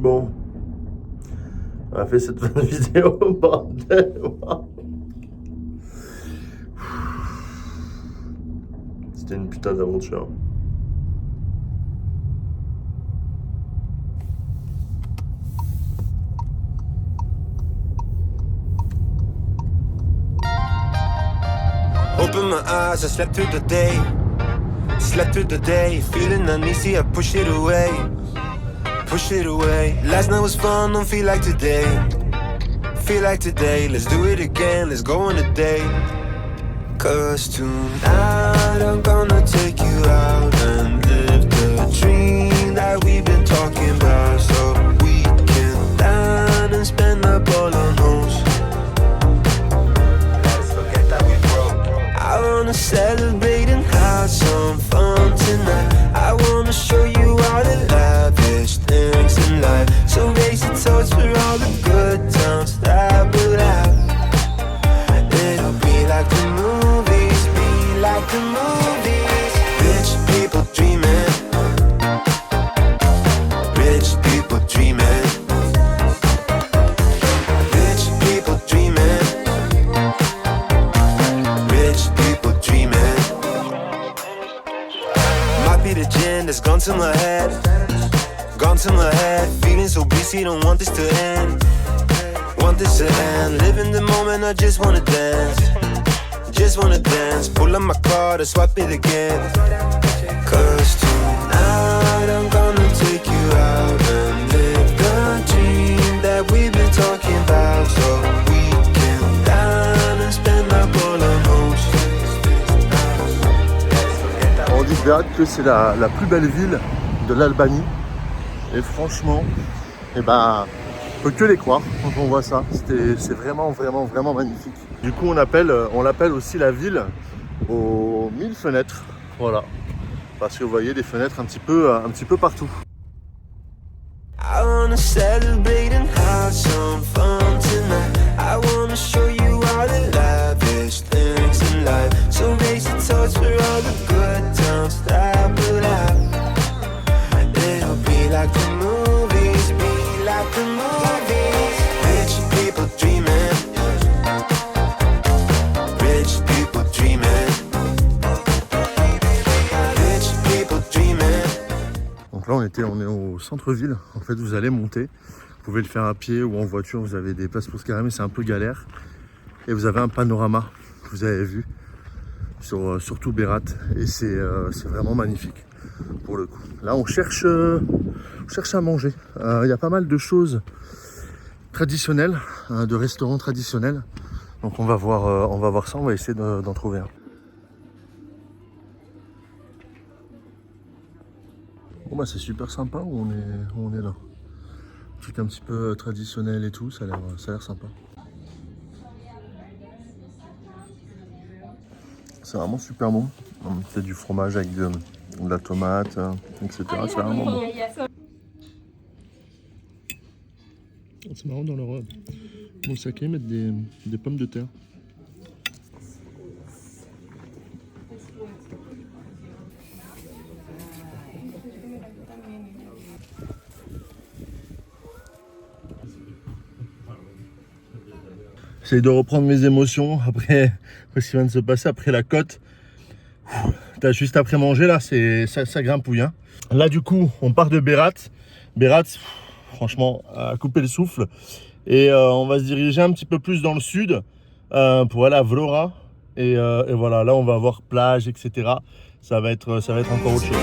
Bon, on a fait cette fin de vidéo, bordel. C'était une putain d'aventure. Open my eyes, I slept through the day. Slept through the day, feeling uneasy, I push it away. Push it away. Last night was fun, don't feel like today. Feel like today, let's do it again, let's go on a date. Cause tonight I'm gonna take you out and live the dream that we've been talking about. So we can dine and spend up all on hoes. Let's forget that we broke. I wanna celebrate and have some fun tonight. I wanna show you all the lavish things in life. So raise a toast for all the good times that we'll have. It'll be like the movies, be like the movies. Rich people dreaming. Rich people dreaming. Rich people dreaming. Rich people dreaming. Might be the gin that's gone to my head. Gone to my head. Feeling so busy, don't want this to end. Want this to end. Live in the moment, I just wanna dance. Just wanna dance. Pull up my card and swipe it again. Cause tonight I'm gonna take you out and live the dream that we've been talking about. So we can dine and spend up all on hoes. On dit de Berat que c'est la plus belle ville de l'Albanie. Et franchement, eh ben, on peut que les croire quand on voit ça. C'est vraiment magnifique. Du coup, on l'appelle aussi la ville aux 1000 fenêtres. Voilà. Parce que vous voyez des fenêtres un petit peu partout. I wanna celebrate and have some fun tonight. I wanna show you all the lavish things in life. So raise a toast for all the good times that we'll have. It'll be like the movies, be like the movies. Rich people dreaming. Rich people dreaming. Rich people dreaming. Donc là, on est au centre-ville. En fait, vous allez monter. Vous pouvez le faire à pied ou en voiture. Vous avez des places pour se garer, mais c'est un peu galère. Et vous avez un panorama, vous avez vu, sur tout Berat. Et c'est vraiment magnifique, pour le coup. Là, on cherche à manger. Il y a pas mal de choses traditionnelles, de restaurants traditionnels. Donc on va voir ça, on va essayer d'en trouver un. Bon bah c'est super sympa où on est là. Un truc un petit peu traditionnel et tout, ça a l'air sympa. C'est vraiment super bon. C'est du fromage avec de la tomate, etc. C'est vraiment bon. C'est marrant dans le saké, mettre des pommes de terre. J'essaye de reprendre mes émotions après ce qui vient de se passer, après la côte. T'as juste après manger là, ça grimpouille. Hein. Là du coup, on part de Berat. Berat, franchement, à couper le souffle. Et on va se diriger un petit peu plus dans le sud pour aller à Vlora. Et voilà, là on va avoir plage, etc. Ça va être encore autre chose.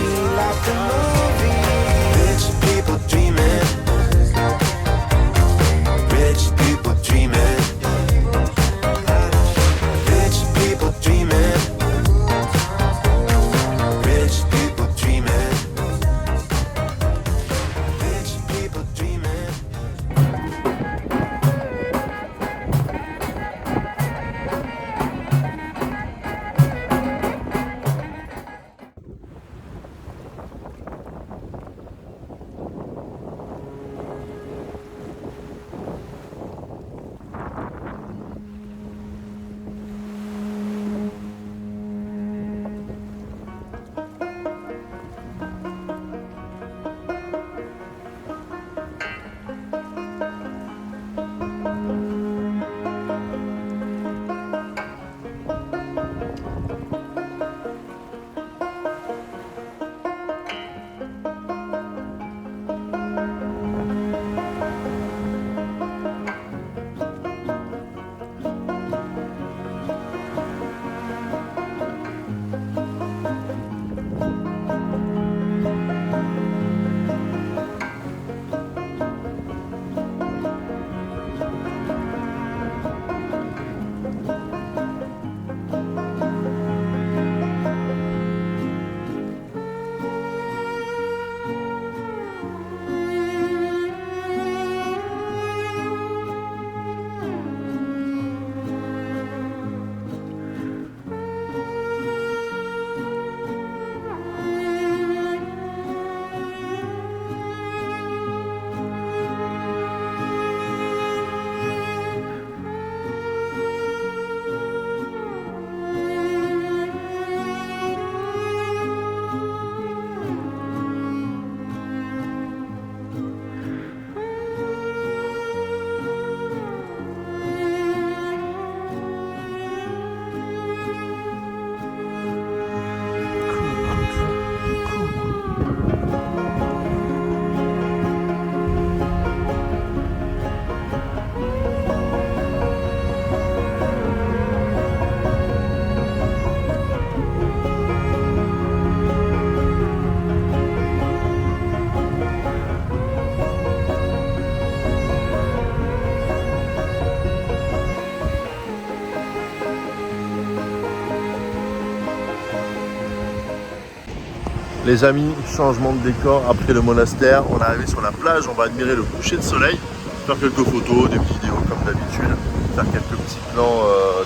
Les amis, changement de décor après le monastère. On est arrivé sur la plage, on va admirer le coucher de soleil, faire quelques photos, des vidéos comme d'habitude, faire quelques petits plans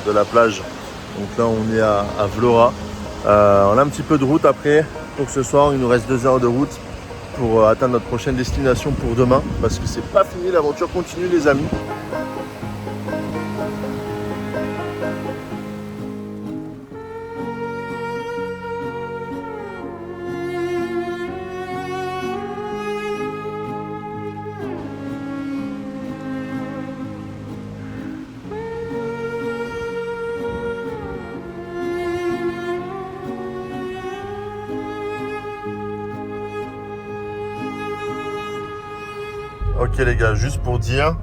de la plage. Donc là on est à Vlora. On a un petit peu de route après pour ce soir, il nous reste 2 heures de route pour atteindre notre prochaine destination pour demain, parce que c'est pas fini, l'aventure continue les amis. Ok les gars, juste pour dire,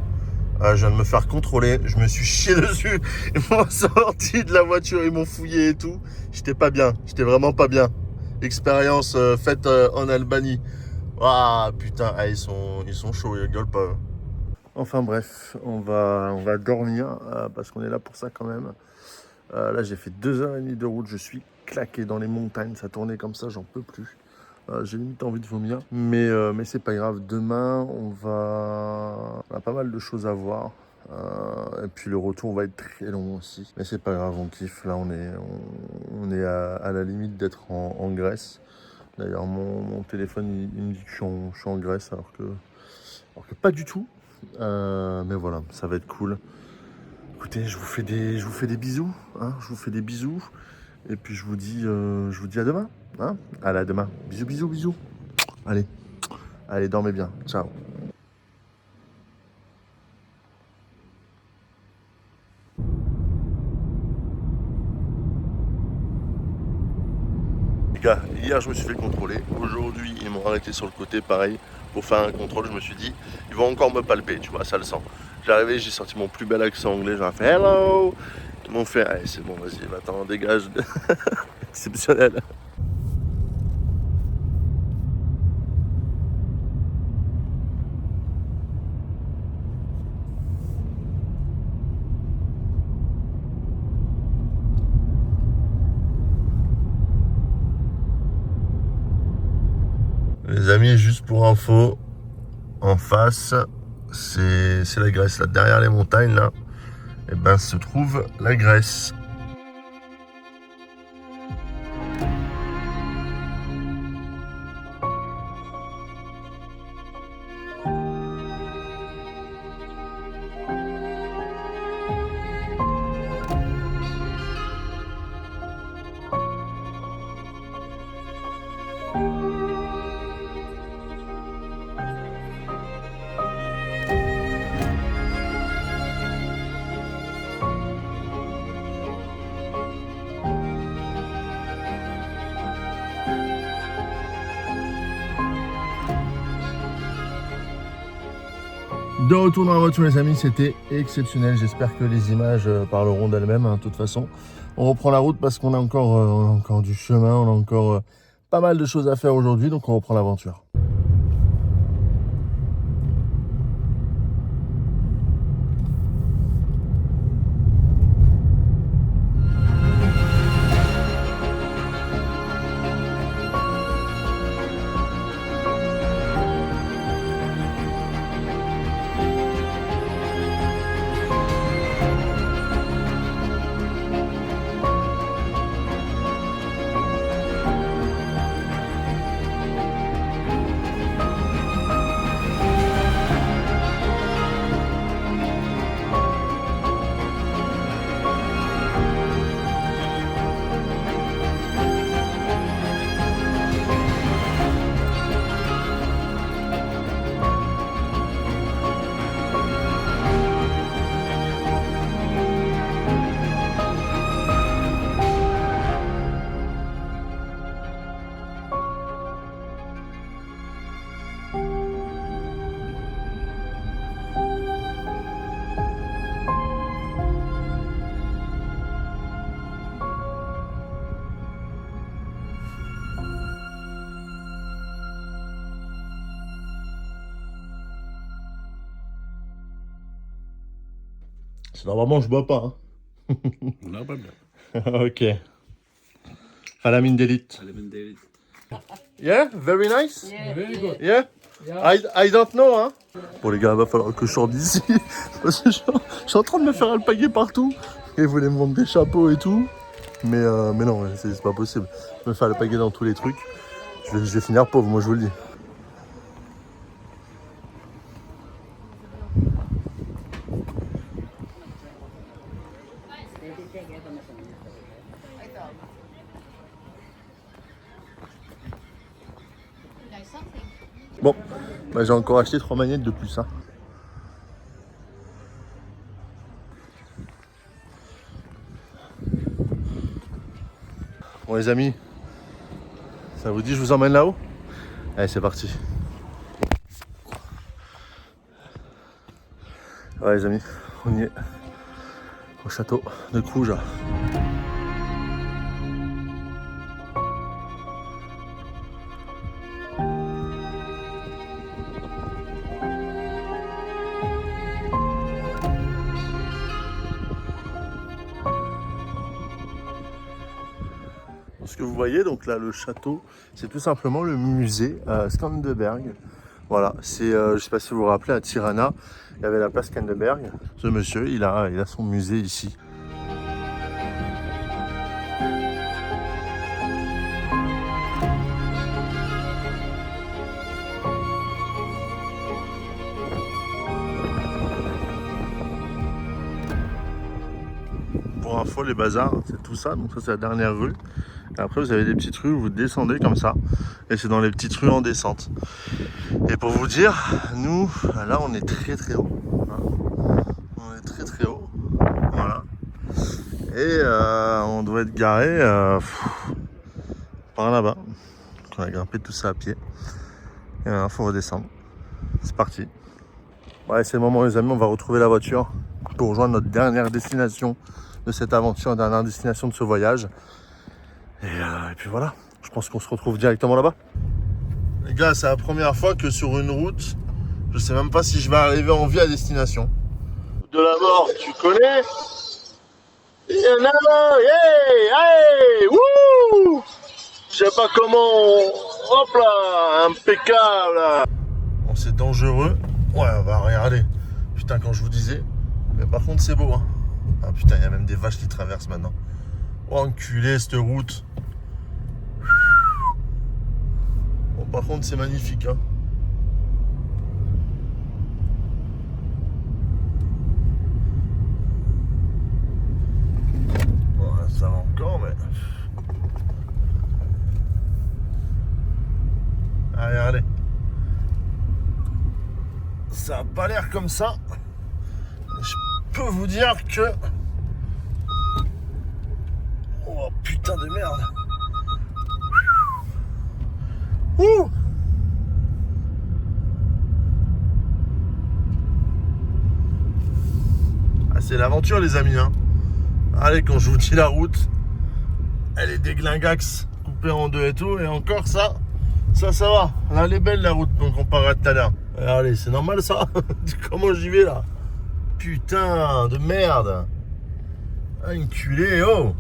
je viens de me faire contrôler, je me suis chié dessus, ils m'ont sorti de la voiture, ils m'ont fouillé et tout. J'étais pas bien, j'étais vraiment pas bien. Expérience faite en Albanie. Ah putain, ah, ils sont chauds, ils rigolent pas. Enfin bref, on va dormir parce qu'on est là pour ça quand même. Là j'ai fait 2h30 de route, je suis claqué dans les montagnes, ça tournait comme ça, j'en peux plus. J'ai limite envie de vomir, mais c'est pas grave. Demain, on a pas mal de choses à voir. Et puis le retour va être très long aussi. Mais c'est pas grave, on kiffe. Là, on est à la limite d'être en Grèce. D'ailleurs, mon téléphone, il me dit que je suis en Grèce, alors que pas du tout. Mais voilà, ça va être cool. Écoutez, je vous fais des bisous. Hein, je vous fais des bisous. Et puis je vous dis à demain. Hein, allez, à demain. Bisous, bisous, bisous. Allez, dormez bien. Ciao. Les gars, hier je me suis fait contrôler. Aujourd'hui, ils m'ont arrêté sur le côté, pareil, pour faire un contrôle. Je me suis dit, ils vont encore me palper, tu vois, ça le sent. J'arrivais, j'ai sorti mon plus bel accent anglais. J'aurais fait hello. Ils m'ont fait, allez, c'est bon, vas-y, va-t'en, dégage. Exceptionnel. Les amis, juste pour info, en face, c'est la Grèce. Là, derrière les montagnes, là, et ben, se trouve la Grèce. De retour dans la voiture les amis, c'était exceptionnel. J'espère que les images parleront d'elles-mêmes. De toute façon, on reprend la route parce qu'on a encore du chemin, on a encore pas mal de choses à faire aujourd'hui, donc on reprend l'aventure. Normalement, je bois pas. Hein. Non, pas bien. Ok. Falamin d'élite. Falamin d'élite. Yeah, very nice. Very good. Yeah. I don't know, hein. Bon les gars, va falloir que je sorte d'ici parce que je suis en train de me faire alpaguer partout. Et ils voulaient me vendre des chapeaux et tout, mais non, c'est pas possible. Je me fais alpaguer dans tous les trucs. Je vais finir pauvre, moi je vous le dis. Bon, bah, j'ai encore acheté 3 manettes de plus. Hein. Bon les amis, ça vous dit je vous emmène là-haut? Allez c'est parti. Ouais les amis, on y est au château de Crouja. Ce que vous voyez, donc là, le château, c'est tout simplement le musée Skanderbeg. Voilà, c'est, je ne sais pas si vous vous rappelez, à Tirana, il y avait la place Skanderbeg. Ce monsieur, il a son musée ici. Pour info, les bazars, c'est tout ça. Donc ça, c'est la dernière rue. Et après, vous avez des petites rues où vous descendez comme ça. Et c'est dans les petites rues en descente. Et pour vous dire, nous, là, on est très très haut. On est très très haut. Voilà. Et on doit être garé par là-bas. Donc on a grimpé tout ça à pied. Et maintenant, il faut redescendre. C'est parti. Ouais, c'est le moment, les amis. On va retrouver la voiture pour rejoindre notre dernière destination de cette aventure, dernière destination de ce voyage. Et puis voilà, je pense qu'on se retrouve directement là-bas. Les gars, c'est la première fois que sur une route, je sais même pas si je vais arriver en vie à destination. De la mort, tu connais? Il y en a là, hey, hey, wouh! Je sais pas comment, hop là, impeccable là. Bon, c'est dangereux. Ouais, on va regarder. Putain, quand je vous disais, mais par contre c'est beau, hein. Ah putain, il y a même des vaches qui traversent maintenant. Oh, enculé cette route. Bon, par contre, c'est magnifique. Hein. Bon, là, ça va encore, mais... Allez, allez. Ça n'a pas l'air comme ça. Je peux vous dire que... Oh putain de merde. Ouh. Ah, c'est l'aventure les amis hein. Allez, quand je vous dis la route, elle est déglingax, coupée en deux et tout, et encore ça va. Là elle est belle la route, donc comparé à tout à l'heure. Allez, c'est normal ça. Comment j'y vais là? Putain de merde. Ah, enculé, oh.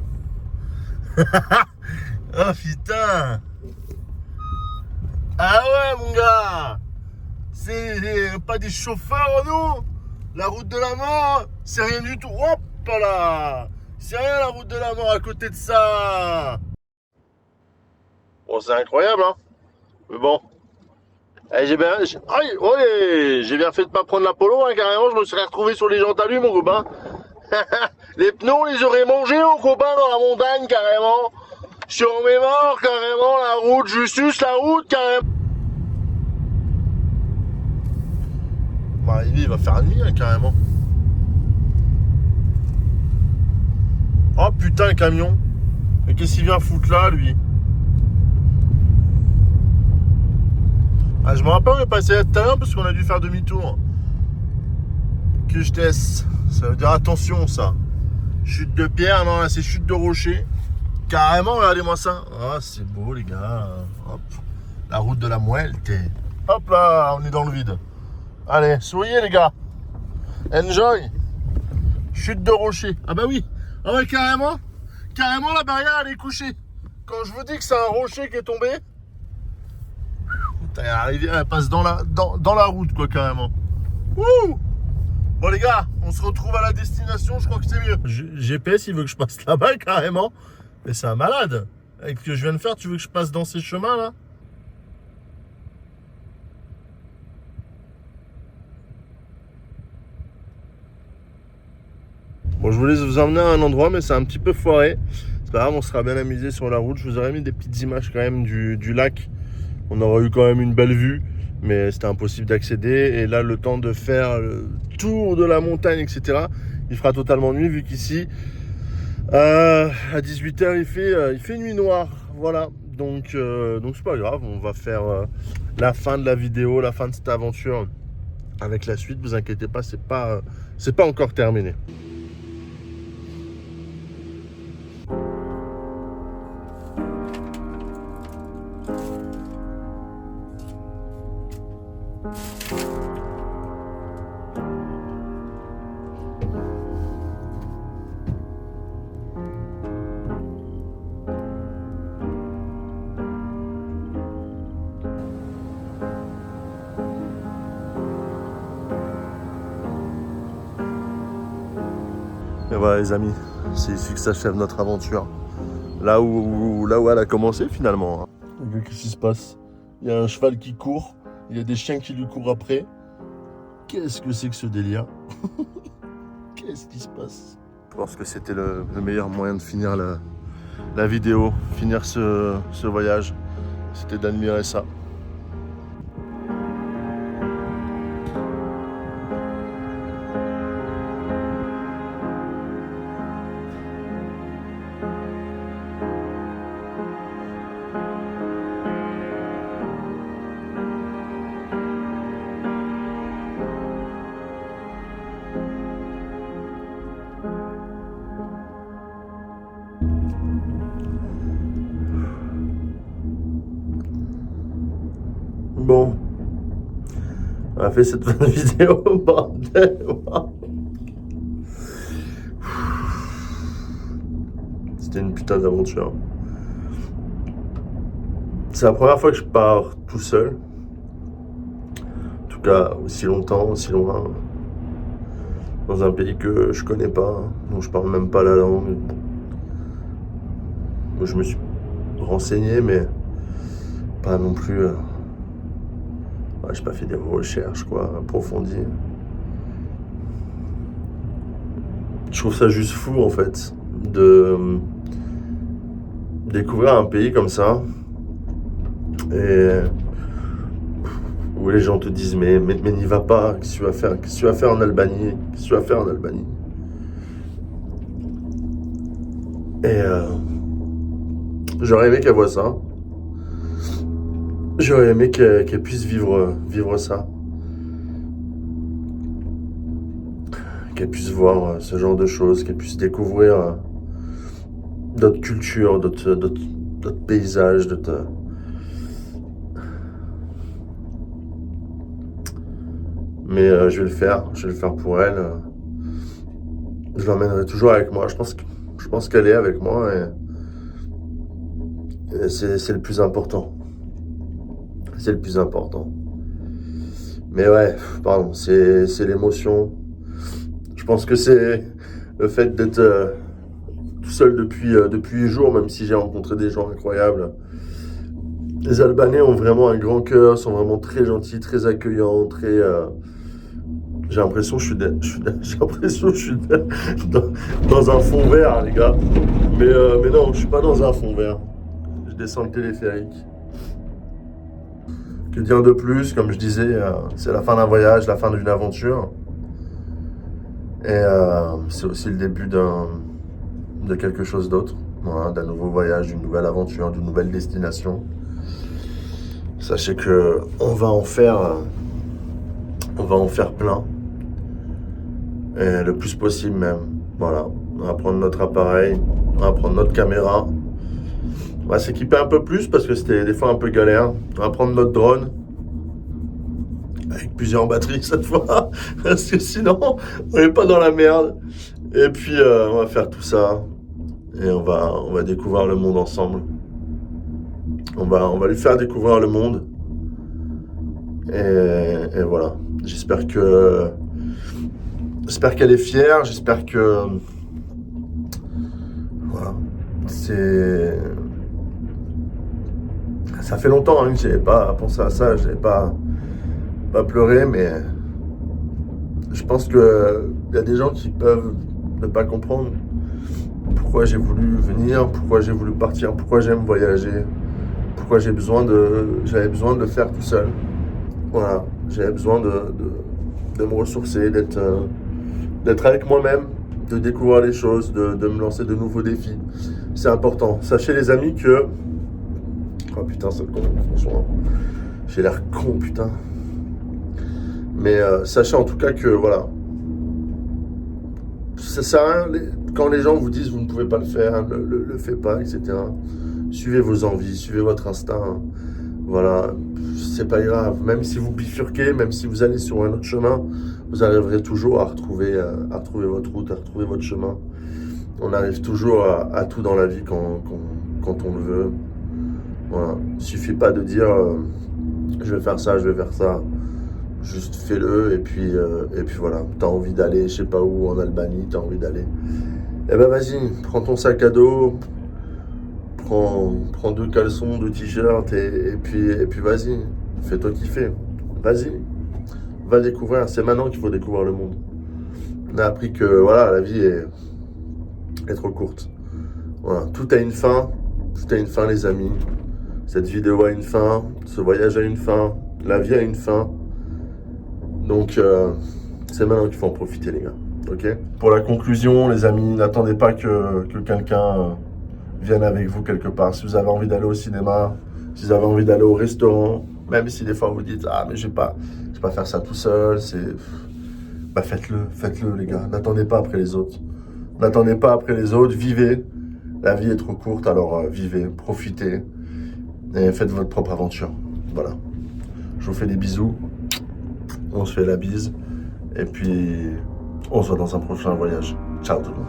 Oh putain. Ah ouais mon gars. C'est pas des chauffeurs nous. La route de la mort, c'est rien du tout. Hop là. C'est rien la route de la mort à côté de ça. Bon c'est incroyable hein. Mais bon. J'ai bien fait de pas prendre l'Apollo hein, carrément, je me serais retrouvé sur les jantes à lui mon copain. Les pneus on les aurait mangés mon copain dans la montagne carrément. Sur mes morts carrément, la route, je suce la route carrément. Bah il va faire nuit hein, carrément. Oh putain camion. Mais qu'est-ce qu'il vient foutre là lui? Ah, je me rappelle, on est passé là tout à l'heure parce qu'on a dû faire demi-tour. Que je teste. Ça veut dire attention, ça. Chute de pierre, non, là, c'est chute de rocher. Carrément, regardez-moi ça. Ah, c'est beau, les gars. Hop. La route de la Muerte. Hop là, on est dans le vide. Allez, souriez, les gars. Enjoy. Chute de rocher. Ah, bah oui. Ah, ouais, carrément. Carrément, la barrière, elle est couchée. Quand je vous dis que c'est un rocher qui est tombé, Elle passe dans la route, quoi, carrément. Ouh. Bon, les gars, on se retrouve à la destination, je crois que c'est mieux. GPS, il veut que je passe là-bas, carrément. Mais c'est un malade. Avec ce que je viens de faire, tu veux que je passe dans ces chemins-là? Bon, je voulais vous emmener à un endroit, mais c'est un petit peu foiré. C'est pas grave, on sera bien amusé sur la route. Je vous aurais mis des petites images quand même du lac. On aurait eu quand même une belle vue, mais c'était impossible d'accéder. Et là, le temps de faire le tour de la montagne, etc., il fera totalement nuit, vu qu'ici, à 18h, il fait nuit noire. Voilà, donc c'est pas grave. On va faire la fin de la vidéo, la fin de cette aventure avec la suite. Vous inquiétez pas, c'est pas encore terminé. Et voilà les amis, c'est ici que s'achève notre aventure. Là où elle a commencé finalement. Qu'est-ce qui se passe? Il y a un cheval qui court, il y a des chiens qui lui courent après. Qu'est-ce que c'est que ce délire? Qu'est-ce qui se passe? Je pense que c'était le meilleur moyen de finir la vidéo, finir ce voyage. C'était d'admirer ça. Bon, on a fait cette fin de vidéo, bordel. C'était une putain d'aventure. C'est la première fois que je pars tout seul. En tout cas, aussi longtemps, aussi loin. Dans un pays que je connais pas, dont je parle même pas la langue. Je me suis renseigné, mais pas non plus... j'ai pas fait des recherches, quoi, approfondies. Je trouve ça juste fou, en fait, de découvrir un pays comme ça, et où les gens te disent, mais n'y va pas, qu'est-ce que tu vas faire? Qu'est-ce que tu vas faire en Albanie? Qu'est-ce que tu vas faire en Albanie? Et j'aurais aimé qu'elle voie ça. J'aurais aimé qu'elle puisse vivre ça. Qu'elle puisse voir ce genre de choses, qu'elle puisse découvrir d'autres cultures, d'autres paysages, Mais je vais le faire pour elle. Je l'emmènerai toujours avec moi. Je pense qu'elle est avec moi et c'est le plus important. C'est le plus important. Mais ouais, pardon, c'est l'émotion. Je pense que c'est le fait d'être tout seul depuis 8 jours, même si j'ai rencontré des gens incroyables. Les Albanais ont vraiment un grand cœur, sont vraiment très gentils, très accueillants, très... J'ai l'impression que je suis dans un fond vert, les gars. Mais non, je suis pas dans un fond vert. Je descends le téléphérique. Que dire de plus? Comme je disais, c'est la fin d'un voyage, la fin d'une aventure. Et c'est aussi le début de quelque chose d'autre. Voilà, d'un nouveau voyage, d'une nouvelle aventure, d'une nouvelle destination. Sachez que on va en faire plein. Et le plus possible même. Voilà. On va prendre notre appareil, on va prendre notre caméra. On va s'équiper un peu plus parce que c'était des fois un peu galère. On va prendre notre drone. Avec plusieurs batteries cette fois. Parce que sinon, on n'est pas dans la merde. Et puis, on va faire tout ça. Et on va découvrir le monde ensemble. On va lui faire découvrir le monde. Et voilà. J'espère qu'elle est fière. J'espère que voilà. Ça fait longtemps que j'avais pas pensé à ça. J'avais pas pleuré, mais je pense que il y a des gens qui peuvent ne pas comprendre pourquoi j'ai voulu venir, pourquoi j'ai voulu partir, pourquoi j'aime voyager, pourquoi j'avais besoin de le faire tout seul. Voilà, j'avais besoin de me ressourcer, d'être avec moi-même, de découvrir les choses, de me lancer de nouveaux défis. C'est important. Sachez les amis que... Oh putain, c'est con, franchement. J'ai l'air con, putain. Mais sachez en tout cas que, voilà, ça sert à rien, quand les gens vous disent vous ne pouvez pas le faire, le faites pas, etc. Suivez vos envies, suivez votre instinct. Voilà, c'est pas grave. Même si vous bifurquez, même si vous allez sur un autre chemin, vous arriverez toujours à retrouver votre route, à retrouver votre chemin. On arrive toujours à tout dans la vie quand on le veut. Voilà, il suffit pas de dire je vais faire ça, je vais faire ça. Juste fais-le et puis voilà. T'as envie d'aller, je sais pas où, en Albanie, t'as envie d'aller. Eh ben vas-y, prends ton sac à dos, prends 2 caleçons, 2 t-shirts et puis vas-y, fais-toi kiffer. Vas-y, va découvrir. C'est maintenant qu'il faut découvrir le monde. On a appris que voilà, la vie est trop courte. Voilà, tout a une fin, les amis. Cette vidéo a une fin, ce voyage a une fin, la vie a une fin. Donc, c'est maintenant qu'il faut en profiter, les gars. Ok ? Pour la conclusion, les amis, n'attendez pas que quelqu'un vienne avec vous quelque part. Si vous avez envie d'aller au cinéma, si vous avez envie d'aller au restaurant, même si des fois vous dites « Ah, mais je vais pas faire ça tout seul. » Bah, faites-le, les gars. N'attendez pas après les autres. N'attendez pas après les autres. Vivez. La vie est trop courte, alors vivez, profitez et faites votre propre aventure. Voilà. Je vous fais des bisous. On se fait la bise. Et puis, on se voit dans un prochain voyage. Ciao tout le monde.